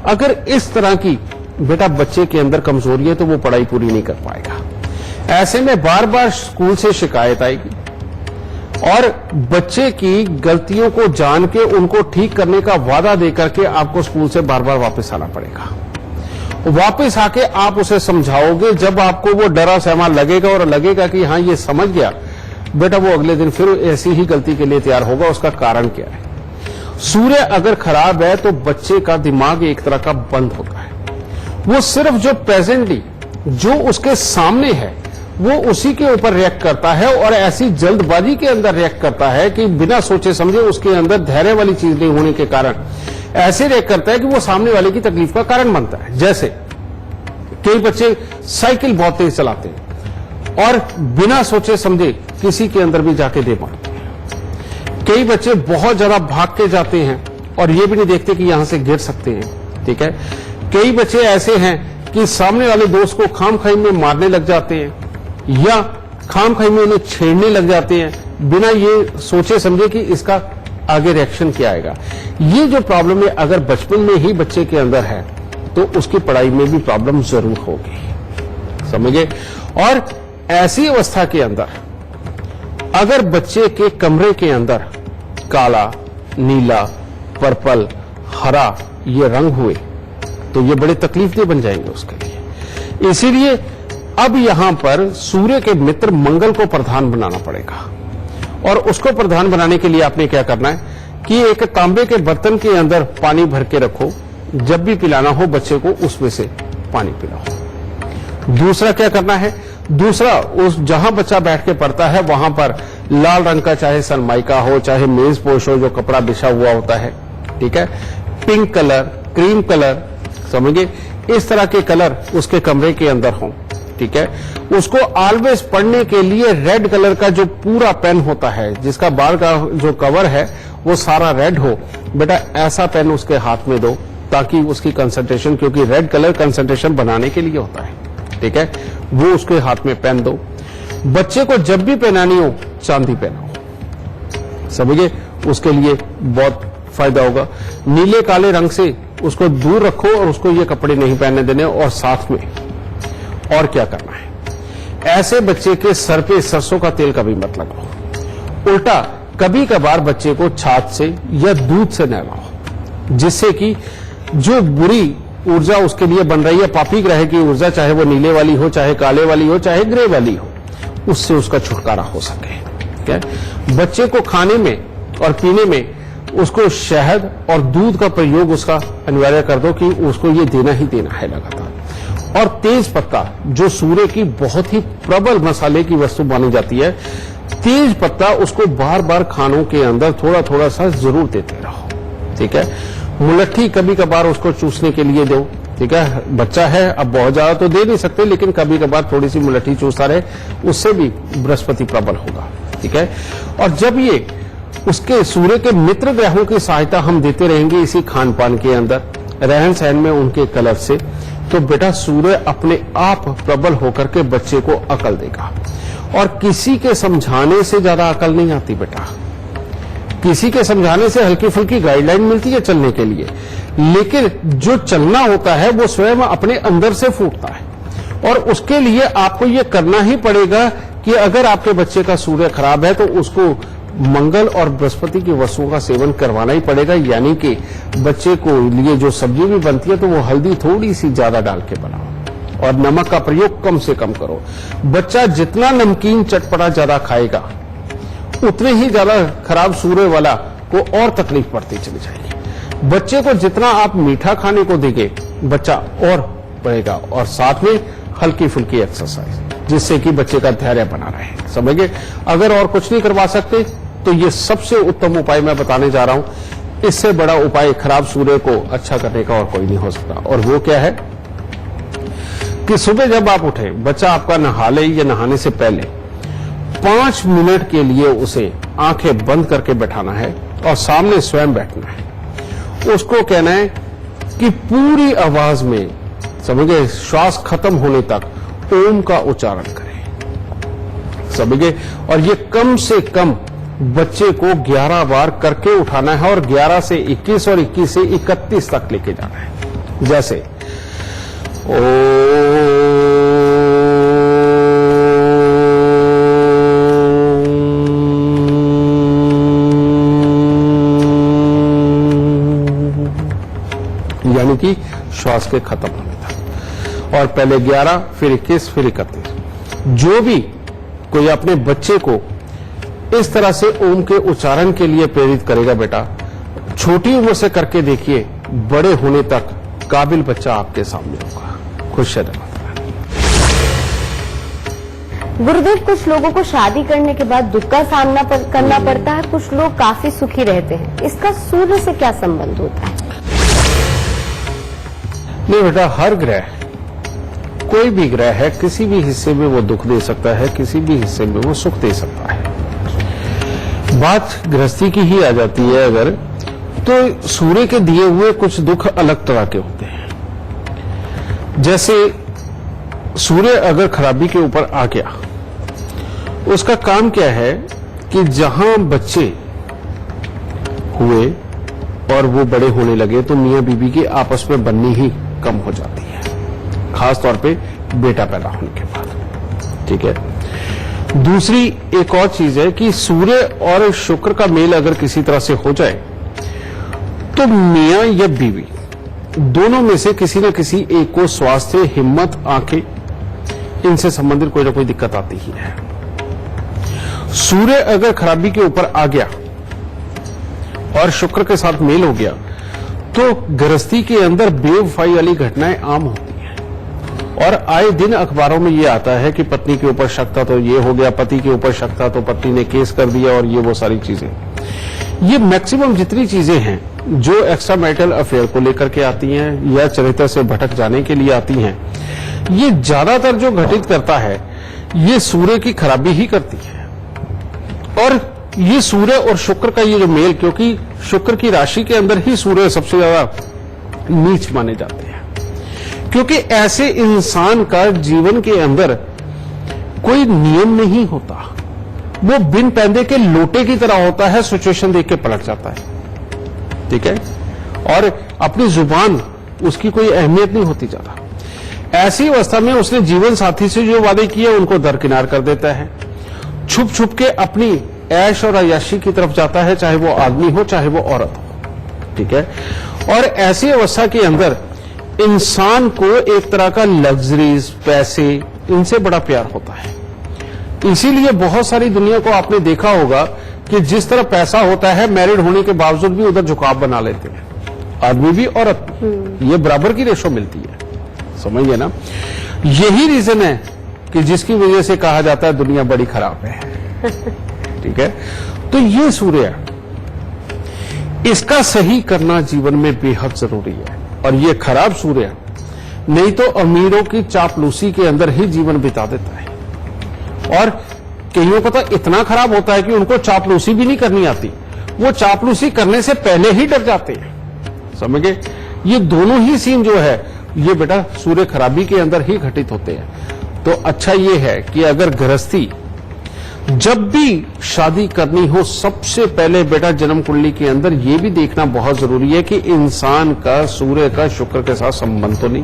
अगर इस तरह की बेटा बच्चे के अंदर कमजोरी है तो वो पढ़ाई पूरी नहीं कर पाएगा। ऐसे में बार बार स्कूल से शिकायत आएगी और बच्चे की गलतियों को जान के उनको ठीक करने का वादा देकर के आपको स्कूल से बार बार वापस आना पड़ेगा। वापस आके आप उसे समझाओगे, जब आपको वो डरा सहमा लगेगा और लगेगा कि हाँ ये समझ गया, बेटा वो अगले दिन फिर ऐसी ही गलती के लिए तैयार होगा। उसका कारण क्या है? सूर्य अगर खराब है तो बच्चे का दिमाग एक तरह का बंद होता है। वो सिर्फ जो प्रेजेंटली जो उसके सामने है वो उसी के ऊपर रिएक्ट करता है, और ऐसी जल्दबाजी के अंदर रिएक्ट करता है कि बिना सोचे समझे उसके अंदर धैर्य वाली चीज नहीं होने के कारण ऐसे रिएक्ट करता है कि वो सामने वाले की तकलीफ का कारण बनता है। जैसे कई बच्चे साइकिल बहुत तेज चलाते हैं और बिना सोचे समझे किसी के अंदर भी जाके दे मारते हैं। कई बच्चे बहुत ज्यादा भाग के जाते हैं और ये भी नहीं देखते कि यहां से गिर सकते हैं। ठीक है, कई बच्चे ऐसे हैं कि सामने वाले दोस्त को खामखाई में मारने लग जाते हैं या खामखाई में उन्हें छेड़ने लग जाते हैं बिना ये सोचे समझे कि इसका आगे रिएक्शन क्या आएगा। ये जो प्रॉब्लम है अगर बचपन में ही बच्चे के अंदर है तो उसकी पढ़ाई में भी प्रॉब्लम जरूर होगी, समझे। और ऐसी अवस्था के अंदर अगर बच्चे के कमरे के अंदर काला, नीला, पर्पल, हरा ये रंग हुए तो ये बड़े तकलीफदेह बन जाएंगे उसके लिए। इसीलिए अब यहां पर सूर्य के मित्र मंगल को प्रधान बनाना पड़ेगा, और उसको प्रधान बनाने के लिए आपने क्या करना है कि एक तांबे के बर्तन के अंदर पानी भर के रखो, जब भी पिलाना हो बच्चे को उसमें से पानी पिलाओ। दूसरा क्या करना है, दूसरा उस जहां बच्चा बैठ के पढ़ता है वहां पर लाल रंग का चाहे सनमाइका हो चाहे मेज पोश हो जो कपड़ा बिछा हुआ होता है, ठीक है, पिंक कलर, क्रीम कलर, समझिए इस तरह के कलर उसके कमरे के अंदर हों। ठीक है, उसको ऑलवेज पढ़ने के लिए रेड कलर का जो पूरा पेन होता है जिसका बाहर का जो कवर है वो सारा रेड हो, बेटा ऐसा पेन उसके हाथ में दो ताकि उसकी कंसंट्रेशन, क्योंकि रेड कलर कंसंट्रेशन बनाने के लिए होता है, ठीक है, वो उसके हाथ में पेन दो। बच्चे को जब भी पहनानी हो चांदी पहनाओ, समझिए उसके लिए बहुत फायदा होगा। नीले काले रंग से उसको दूर रखो और उसको ये कपड़े नहीं पहनने देने। और साथ में और क्या करना है, ऐसे बच्चे के सर पे सरसों का तेल कभी मत लगाओ। उल्टा कभी कभार बच्चे को छाछ से या दूध से नहलाओ, जिससे कि जो बुरी ऊर्जा उसके लिए बन रही है, पापी ग्रह की ऊर्जा, चाहे वो नीले वाली हो चाहे काले वाली हो चाहे ग्रे वाली हो, उससे उसका छुटकारा हो सके। ठीक है, बच्चे को खाने में और पीने में उसको शहद और दूध का प्रयोग उसका अनिवार्य कर दो कि उसको ये देना ही देना है लगातार। और तेज पत्ता जो सूर्य की बहुत ही प्रबल मसाले की वस्तु मानी जाती है, तेज पत्ता उसको बार बार खानों के अंदर थोड़ा थोड़ा सा जरूर देते रहो। ठीक है, मुलट्ठी कभी कभार उसको चूसने के लिए दो। ठीक है, बच्चा है अब बहुत ज्यादा तो दे नहीं सकते, लेकिन कभी कभार थोड़ी सी मुलट्ठी चूसता रहे, उससे भी बृहस्पति प्रबल होगा। ठीक है, और जब ये उसके सूर्य के मित्र ग्रहों की सहायता हम देते रहेंगे इसी खान पान के अंदर, रहन सहन में उनके कलर से, तो बेटा सूर्य अपने आप प्रबल होकर के बच्चे को अकल देगा। और किसी के समझाने से ज्यादा अकल नहीं आती बेटा, किसी के समझाने से हल्की फुल्की गाइडलाइन मिलती है चलने के लिए, लेकिन जो चलना होता है वो स्वयं अपने अंदर से फूटता है। और उसके लिए आपको ये करना ही पड़ेगा कि अगर आपके बच्चे का सूर्य खराब है तो उसको मंगल और बृहस्पति की वस्तुओं का सेवन करवाना ही पड़ेगा। यानी कि बच्चे को लिए जो सब्जी भी बनती है तो वो हल्दी थोड़ी सी ज्यादा डाल के बनाओ और नमक का प्रयोग कम से कम करो। बच्चा जितना नमकीन चटपटा ज्यादा खाएगा उतने ही ज्यादा खराब सूर्य वाला को और तकलीफ पड़ती चली जाएगी। बच्चे को जितना आप मीठा खाने को देंगे बच्चा और बढ़ेगा, और साथ में हल्की फुल्की एक्सरसाइज जिससे कि बच्चे का धैर्य बना रहे। समझिए, अगर और कुछ नहीं करवा सकते तो ये सबसे उत्तम उपाय मैं बताने जा रहा हूं। इससे बड़ा उपाय खराब सूर्य को अच्छा करने का और कोई नहीं हो सकता। और वो क्या है कि सुबह जब आप उठे, बच्चा आपका नहा ले या नहाने से पहले 5 मिनट के लिए उसे आंखें बंद करके बैठाना है और सामने स्वयं बैठना है। उसको कहना है कि पूरी आवाज में, समझिए, श्वास खत्म होने तक ओम का उच्चारण करें, समझिए। और ये कम से कम बच्चे को 11 बार करके उठाना है, और 11 से 21 और 21 से 31 तक लेके जाना है। जैसे यानी कि श्वास के खत्म होने तक, और पहले 11 फिर 21 फिर 31। जो भी कोई अपने बच्चे को इस तरह से ओम के उच्चारण के लिए प्रेरित करेगा बेटा, छोटी उम्र से करके देखिए, बड़े होने तक काबिल बच्चा आपके सामने होगा। खुश रहिए। गुरुदेव, कुछ लोगों को शादी करने के बाद दुख का सामना करना पड़ता है, कुछ लोग काफी सुखी रहते हैं, इसका सूर्य से क्या संबंध होता है? नहीं बेटा, हर ग्रह, कोई भी ग्रह है, किसी भी हिस्से में वो दुख दे सकता है, किसी भी हिस्से में वो सुख दे सकता है। बात गृहस्थी की ही आ जाती है अगर, तो सूर्य के दिए हुए कुछ दुख अलग तरह के होते हैं। जैसे सूर्य अगर खराबी के ऊपर आ गया, उसका काम क्या है कि जहां बच्चे हुए और वो बड़े होने लगे तो मियां बीबी की आपस में बननी ही कम हो जाती है, खास तौर पे बेटा पैदा होने के बाद। ठीक है। दूसरी एक और चीज है कि सूर्य और शुक्र का मेल अगर किसी तरह से हो जाए तो मियां या बीवी दोनों में से किसी न किसी एक को स्वास्थ्य, हिम्मत, आंखें, इनसे संबंधित कोई ना कोई दिक्कत आती ही है। सूर्य अगर खराबी के ऊपर आ गया और शुक्र के साथ मेल हो गया तो गृहस्थी के अंदर बेवफाई वाली घटनाएं आम होती हैं। और आए दिन अखबारों में ये आता है कि पत्नी के ऊपर शक था तो ये हो गया, पति के ऊपर शक था तो पत्नी ने केस कर दिया, और ये वो सारी चीजें। ये मैक्सिमम जितनी चीजें हैं जो एक्स्ट्रा मैरिटल अफेयर को लेकर के आती हैं या चरित्र से भटक जाने के लिए आती हैं, ये ज्यादातर जो घटित करता है ये सूर्य की खराबी ही करती है। और ये सूर्य और शुक्र का ये जो मेल, क्योंकि शुक्र की राशि के अंदर ही सूर्य सबसे ज्यादा नीच माने जाते हैं, क्योंकि ऐसे इंसान का जीवन के अंदर कोई नियम नहीं होता, वो बिन पैंदे के लोटे की तरह होता है, सिचुएशन देख के पलट जाता है। ठीक है। और अपनी जुबान उसकी कोई अहमियत नहीं होती ज्यादा। ऐसी अवस्था में उसने जीवन साथी से जो वादे किए उनको दरकिनार कर देता है, छुप छुप के अपनी ऐश और अय्याशी की तरफ जाता है, चाहे वो आदमी हो चाहे वो औरत हो। ठीक है। और ऐसी अवस्था के अंदर इंसान को एक तरह का लग्जरीज, पैसे, इनसे बड़ा प्यार होता है। इसीलिए बहुत सारी दुनिया को आपने देखा होगा कि जिस तरह पैसा होता है, मैरिड होने के बावजूद भी उधर झुकाव बना लेते हैं, आदमी भी औरत भी, ये बराबर की रेशो मिलती है। समझिए ना। यही रीजन है कि जिसकी वजह से कहा जाता है दुनिया बड़ी खराब है। ठीक है। तो ये सूर्य, इसका सही करना जीवन में बेहद जरूरी है। और ये खराब सूर्य नहीं तो अमीरों की चापलूसी के अंदर ही जीवन बिता देता है, और कईयों को तो इतना खराब होता है कि उनको चापलूसी भी नहीं करनी आती, वो चापलूसी करने से पहले ही डर जाते हैं। समझ गए। ये दोनों ही सीन जो है ये बेटा सूर्य खराबी के अंदर ही घटित होते हैं। तो अच्छा ये है कि अगर गृहस्थी जब भी शादी करनी हो, सबसे पहले बेटा जन्म कुंडली के अंदर ये भी देखना बहुत जरूरी है कि इंसान का सूर्य का शुक्र के साथ संबंध तो नहीं।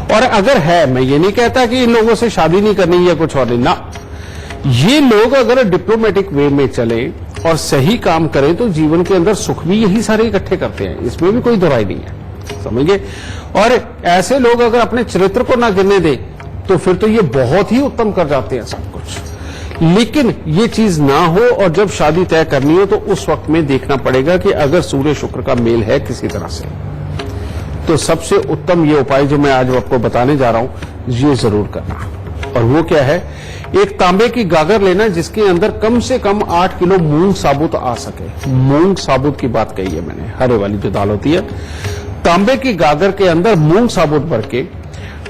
और अगर है, मैं ये नहीं कहता कि इन लोगों से शादी नहीं करनी या कुछ और नहीं ना, ये लोग अगर डिप्लोमेटिक वे में चले और सही काम करें तो जीवन के अंदर सुख भी यही सारे इकट्ठे करते हैं, इसमें भी कोई दुराई नहीं है। समझिए। और ऐसे लोग अगर अपने चरित्र को ना गिरने दे तो फिर तो ये बहुत ही उत्तम कर जाते हैं सब कुछ। लेकिन ये चीज ना हो और जब शादी तय करनी हो तो उस वक्त में देखना पड़ेगा कि अगर सूर्य शुक्र का मेल है किसी तरह से, तो सबसे उत्तम ये उपाय जो मैं आज आपको बताने जा रहा हूं ये जरूर करना। और वो क्या है, एक तांबे की गागर लेना जिसके अंदर कम से कम 8 किलो मूंग साबुत आ सके। मूंग साबुत की बात कही है मैंने, हरे वाली जो दाल होती है। तांबे की गागर के अंदर मूंग साबुत भर के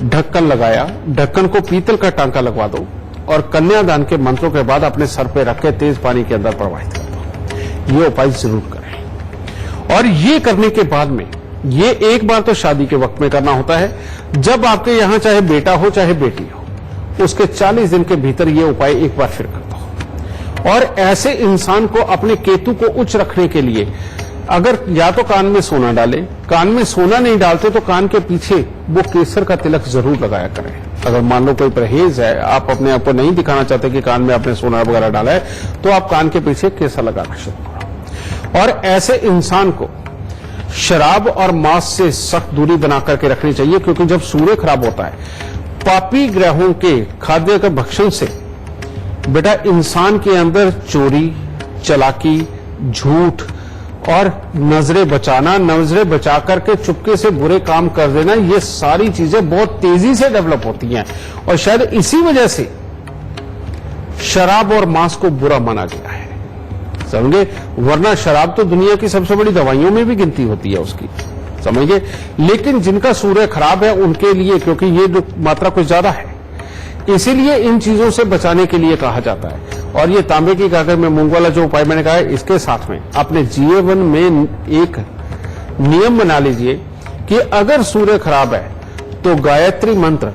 ढक्कन लगाया, ढक्कन को पीतल का टांका लगवा दो और कन्यादान के मंत्रों के बाद अपने सर पे रख के तेज पानी के अंदर प्रवाहित कर दो। ये उपाय जरूर करें। और ये करने के बाद में ये एक बार तो शादी के वक्त में करना होता है, जब आपके यहां चाहे बेटा हो चाहे बेटी हो, उसके 40 दिन के भीतर ये उपाय एक बार फिर कर दो। और ऐसे इंसान को अपने केतु को उच्च रखने के लिए अगर या तो कान में सोना डालें, कान में सोना नहीं डालते तो कान के पीछे वो केसर का तिलक जरूर लगाया करें। अगर मान लो कोई परहेज है, आप अपने आप को नहीं दिखाना चाहते कि कान में आपने सोना वगैरह डाला है, तो आप कान के पीछे केसर लगाना शुरू करो। और ऐसे इंसान को शराब और मांस से सख्त दूरी बना करके रखनी चाहिए, क्योंकि जब सूर्य खराब होता है, पापी ग्रहों के खाद्य का भक्षण से बेटा इंसान के अंदर चोरी, चालाकी, झूठ और नजरें बचाना, नजरें बचा करके चुपके से बुरे काम कर देना, ये सारी चीजें बहुत तेजी से डेवलप होती हैं और शायद इसी वजह से शराब और मांस को बुरा माना गया है, समझे। वरना शराब तो दुनिया की सबसे बड़ी दवाइयों में भी गिनती होती है उसकी, समझिए। लेकिन जिनका सूर्य खराब है उनके लिए, क्योंकि ये जो मात्रा कुछ ज्यादा है, इसीलिए इन चीजों से बचाने के लिए कहा जाता है। और ये तांबे की गागर में मूंग वाला जो उपाय मैंने कहा है, इसके साथ में अपने जीवन में एक नियम बना लीजिए कि अगर सूर्य खराब है तो गायत्री मंत्र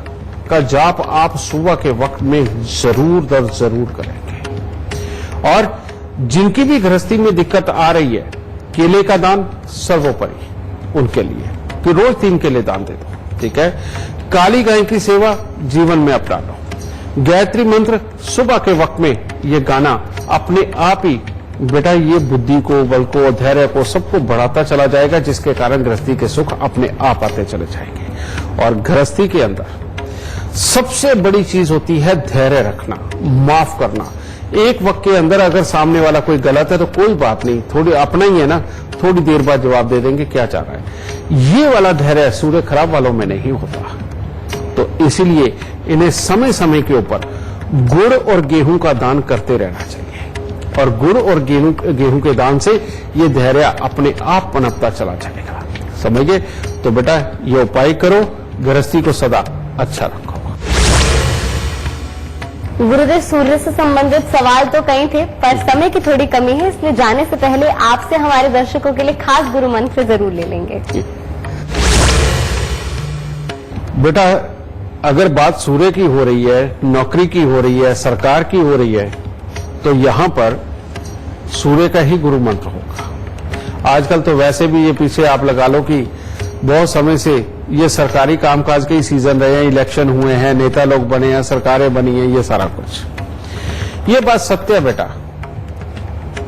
का जाप आप सुबह के वक्त में जरूर करेंगे। और जिनकी भी गृहस्थी में दिक्कत आ रही है, केले का दान सर्वोपरि उनके लिए, कि रोज 3 केले दान दे दो, ठीक है। काली गाय की सेवा जीवन में अपना लो। गायत्री मंत्र सुबह के वक्त में ये गाना अपने आप ही बेटा ये बुद्धि को, बल को, धैर्य को, सबको बढ़ाता चला जाएगा, जिसके कारण गृहस्थी के सुख अपने आप आते चले जाएंगे। और गृहस्थी के अंदर सबसे बड़ी चीज होती है धैर्य रखना, माफ करना। एक वक्त के अंदर अगर सामने वाला कोई गलत है तो कोई बात नहीं, थोड़ी अपना ही है ना, थोड़ी देर बाद जवाब दे देंगे क्या चाह रहा है। ये वाला धैर्य सूर्य खराब वालों में नहीं होता। तो इसीलिए इन्हें समय समय के ऊपर गुड़ और गेहूं का दान करते रहना चाहिए। और गुड़ और गेहूं के दान से ये धैर्य अपने आप पनपता चला जाएगा, समझिए। तो बेटा ये उपाय करो, गृहस्थी को सदा अच्छा रखो। गुरुदेव, सूर्य से संबंधित सवाल तो कई थे, पर समय की थोड़ी कमी है, इसलिए जाने से पहले आपसे हमारे दर्शकों के लिए खास गुरु मंत्र जरूर ले लेंगे। बेटा अगर बात सूर्य की हो रही है, नौकरी की हो रही है, सरकार की हो रही है, तो यहां पर सूर्य का ही गुरु मंत्र होगा। आजकल तो वैसे भी ये पीछे आप लगा लो कि बहुत समय से ये सरकारी कामकाज के ही सीजन रहे हैं, इलेक्शन हुए हैं, नेता लोग बने हैं, सरकारें बनी हैं, ये सारा कुछ। ये बात सत्य है बेटा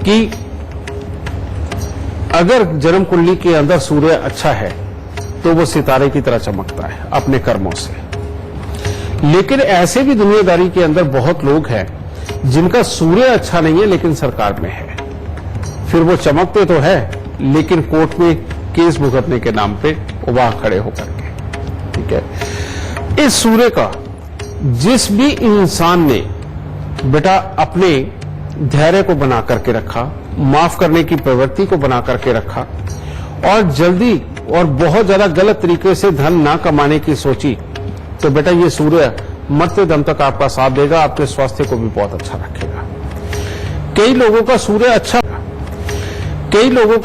कि अगर जन्म कुंडली के अंदर सूर्य अच्छा है तो वो सितारे की तरह चमकता है अपने कर्मों से। लेकिन ऐसे भी दुनियादारी के अंदर बहुत लोग हैं जिनका सूर्य अच्छा नहीं है लेकिन सरकार में है, फिर वो चमकते तो है लेकिन कोर्ट में केस भुगतने के नाम पे वहां खड़े होकर के, ठीक है। इस सूर्य का जिस भी इंसान ने बेटा अपने धैर्य को बना करके रखा, माफ करने की प्रवृत्ति को बना करके रखा और जल्दी और बहुत ज्यादा गलत तरीके से धन ना कमाने की सोची, तो बेटा ये सूर्य मरते दम तक आपका साथ देगा, आपके स्वास्थ्य को भी बहुत अच्छा रखेगा। कई लोगों का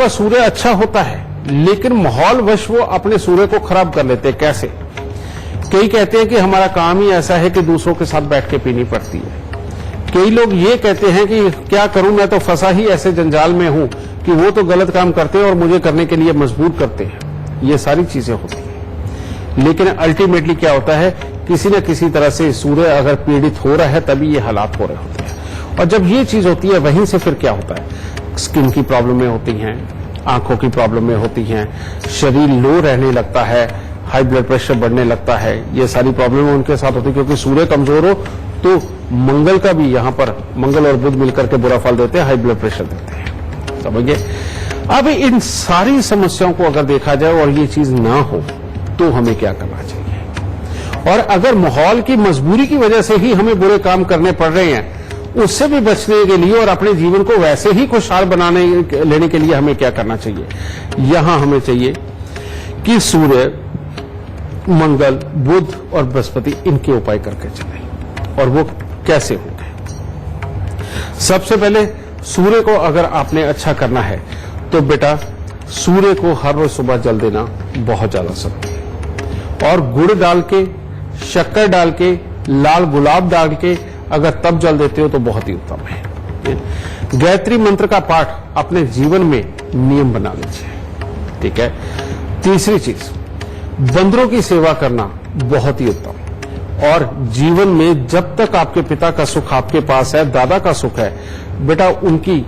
सूर्य अच्छा होता है लेकिन माहौलवश वो अपने सूर्य को खराब कर लेते हैं। कैसे? कई कहते हैं कि हमारा काम ही ऐसा है कि दूसरों के साथ बैठ के पीनी पड़ती है। कई लोग ये कहते हैं कि क्या करूं, मैं तो फंसा ही ऐसे जंजाल में हूं कि वो तो गलत काम करते हैं और मुझे करने के लिए मजबूर करते हैं। ये सारी चीजें होती हैं, लेकिन अल्टीमेटली क्या होता है, किसी न किसी तरह से सूर्य अगर पीड़ित हो रहा है तभी ये हालात हो रहे होते हैं। और जब ये चीज होती है वहीं से फिर क्या होता है, स्किन की प्रॉब्लमें होती हैं, आंखों की प्रॉब्लमें होती हैं, शरीर लो रहने लगता है, हाई ब्लड प्रेशर बढ़ने लगता है। ये सारी प्रॉब्लमें उनके साथ होती है क्योंकि सूर्य कमजोर हो तो मंगल का भी यहां पर मंगल और बुध मिलकर के बुरा फल देते हैं, हाई ब्लड प्रेशर देते हैं, समझिए। अब इन सारी समस्याओं को अगर देखा जाए और ये चीज ना हो तो हमें क्या करना चाहिए, और अगर माहौल की मजबूरी की वजह से ही हमें बुरे काम करने पड़ रहे हैं, उससे भी बचने के लिए और अपने जीवन को वैसे ही खुशहाल बनाने लेने के लिए हमें क्या करना चाहिए। यहां हमें चाहिए कि सूर्य, मंगल, बुध और बृहस्पति इनके उपाय करके चलें। और वो कैसे होंगे? सबसे पहले सूर्य को अगर आपने अच्छा करना है तो बेटा सूर्य को हर रोज सुबह जल देना बहुत ज्यादा जरूरी है। और गुड़ डाल के, शक्कर डाल के, लाल गुलाब डाल के अगर तब जल देते हो तो बहुत ही उत्तम है। गायत्री मंत्र का पाठ अपने जीवन में नियम बना लीजिए, ठीक है। तीसरी चीज, बंदरों की सेवा करना बहुत ही उत्तम। और जीवन में जब तक आपके पिता का सुख आपके पास है, दादा का सुख है, बेटा उनकी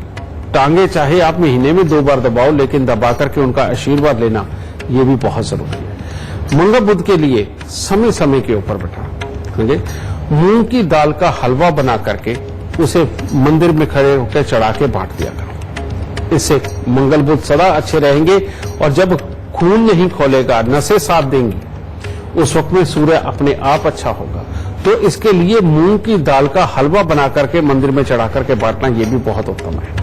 टांगे चाहे आप महीने में 2 बार दबाओ, लेकिन दबा करके उनका आशीर्वाद लेना ये भी बहुत जरूरी है। मंगल बुध के लिए समय समय के ऊपर बेटा समझे मूंग की दाल का हलवा बना करके उसे मंदिर में खड़े होकर चढ़ा के बांट दिया करो, इससे मंगल बुध सदा अच्छे रहेंगे। और जब खून नहीं खोलेगा, नसें साथ देंगी, उस वक्त में सूर्य अपने आप अच्छा होगा। तो इसके लिए मूंग की दाल का हलवा बना करके मंदिर में चढ़ा करके बांटना, ये भी बहुत उत्तम है।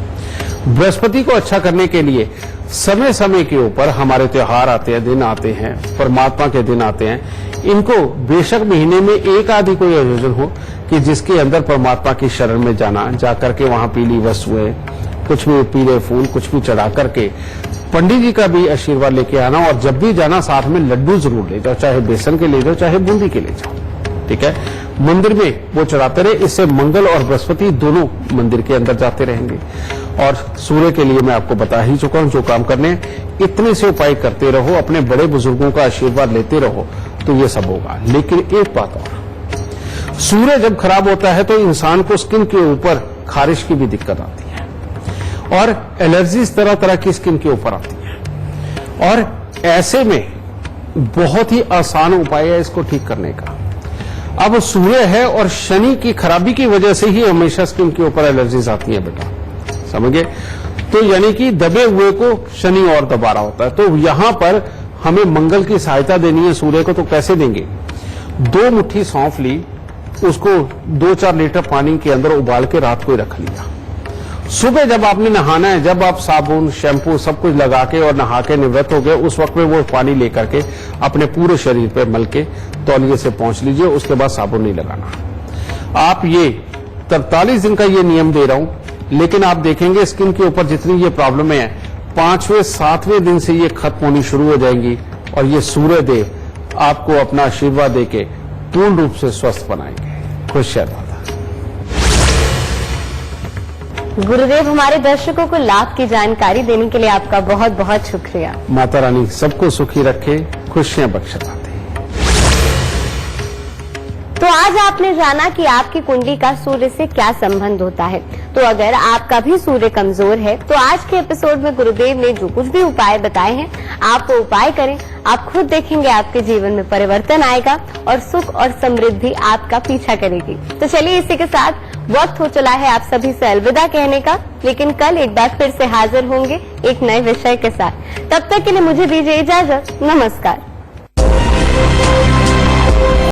बृहस्पति को अच्छा करने के लिए समय समय के ऊपर हमारे त्योहार आते हैं, दिन आते हैं, परमात्मा के दिन आते हैं। इनको बेशक महीने में एक आदि कोई आयोजन हो कि जिसके अंदर परमात्मा की शरण में जाना, जाकर के वहां पीली वस्तुएं, कुछ भी पीले फूल, कुछ भी चढ़ा करके पंडित जी का भी आशीर्वाद लेके आना। और जब भी जाना साथ में लड्डू जरूर ले जाओ, चाहे बेसन के ले जाओ, चाहे बूंदी के ले जाओ, ठीक है। मंदिर में वो चढ़ाते रहे, इससे मंगल और बृहस्पति दोनों मंदिर के अंदर जाते रहेंगे। और सूर्य के लिए मैं आपको बता ही चुका हूं जो काम करने, इतने से उपाय करते रहो, अपने बड़े बुजुर्गों का आशीर्वाद लेते रहो, तो ये सब होगा। लेकिन एक बात और, सूर्य जब खराब होता है तो इंसान को स्किन के ऊपर खारिश की भी दिक्कत आती है और एलर्जीज तरह तरह की स्किन के ऊपर आती है। और ऐसे में बहुत ही आसान उपाय है इसको ठीक करने का। अब सूर्य है और शनि की खराबी की वजह से ही हमेशा स्किन के ऊपर एलर्जीज आती है बेटा, समझे। तो यानी कि दबे हुए को शनि और दबा रहा होता है। तो यहां पर हमें मंगल की सहायता देनी है सूर्य को, तो कैसे देंगे? 2 मुट्ठी सौंफ ली, उसको 2-4 लीटर पानी के अंदर उबाल के रात को ही रख लिया। सुबह जब आपने नहाना है, जब आप साबुन, शैम्पू सब कुछ लगा के और नहा के निवृत्त हो गए, उस वक्त में वो पानी लेकर के अपने पूरे शरीर पे मल के तौलिए से पोंछ लीजिए। उसके बाद साबुन नहीं लगाना। आप ये 43 दिन का ये नियम दे रहा हूं, लेकिन आप देखेंगे स्किन के ऊपर जितनी ये प्रॉब्लम है, 5वें-7वें दिन से ये खत्म होनी शुरू हो जाएंगी। और ये सूर्य देव आपको अपना आशीर्वाद देके पूर्ण रूप से स्वस्थ बनाएंगे। खुशियां। गुरुदेव, हमारे दर्शकों को लाभ की जानकारी देने के लिए आपका बहुत बहुत शुक्रिया। माता रानी सबको सुखी रखे, खुशियां बख्शे। तो आज आपने जाना कि आपकी कुंडली का सूर्य से क्या संबंध होता है। तो अगर आपका भी सूर्य कमजोर है तो आज के एपिसोड में गुरुदेव ने जो कुछ भी उपाय बताए हैं, आप वो उपाय करें। आप खुद देखेंगे आपके जीवन में परिवर्तन आएगा और सुख और समृद्धि आपका पीछा करेगी। तो चलिए, इसी के साथ वक्त हो चला है आप सभी से अलविदा कहने का, लेकिन कल एक बार फिर से हाजिर होंगे एक नए विषय के साथ। तब तक के लिए मुझे दीजिए इजाजत। नमस्कार।